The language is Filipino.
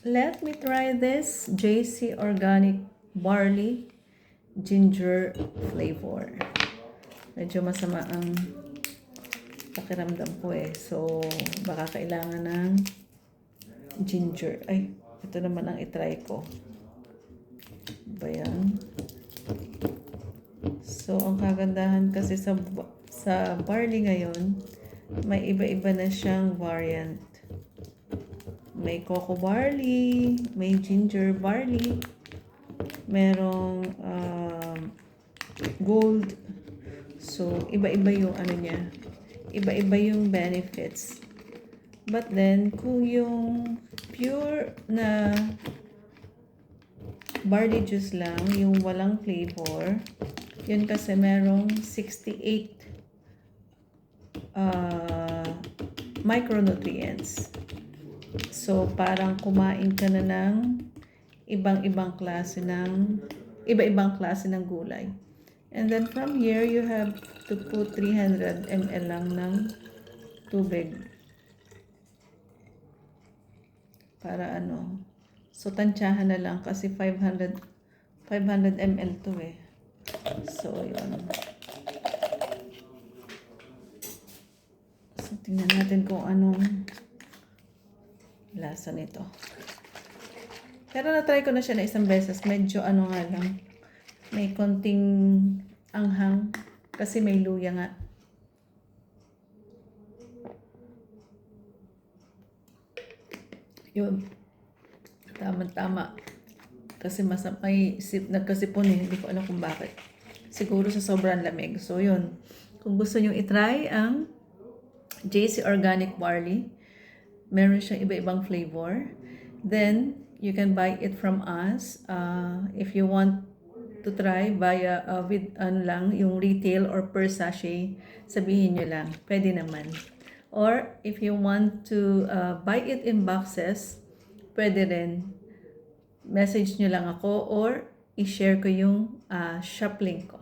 Let me try this JC Organic Barley Ginger Flavor. Medyo masama ang pakiramdam ko eh. So, baka kailangan ng ginger. Ay, ito naman ang itry ko. Ba yan? So, ang kagandahan kasi sa barley ngayon, may iba-iba na siyang variant. May cocoa barley, may ginger barley, merong gold. So, iba-iba yung ano niya. Iba-iba yung benefits. But then, kung yung pure na barley juice lang, yung walang flavor, yun kasi merong 68 micronutrients. So, parang kumain ka na ng iba-ibang klase ng gulay. And then from here, you have to put 300 ml lang ng tubig. Para ano. So, tansyahan na lang kasi 500 ml to eh. So, yun. So, tingnan natin kung anong lasa nito. Pero na-try ko na siya na isang beses. Medyo ano nga lang. May konting anghang. Kasi may luya nga. Yun. Tama-tama. Kasi may nagkasipon eh. Hindi ko alam kung bakit. Siguro sa sobrang lamig. So yun. Kung gusto nyo itry ang JC Organic Barley, meron siyang iba-ibang flavor. Then, you can buy it from us. If you want to try via with yung retail or per sachet, sabihin nyo lang. Pwede naman. Or, if you want to buy it in boxes, pwede rin. Message nyo lang ako or i-share ko yung shop link ko.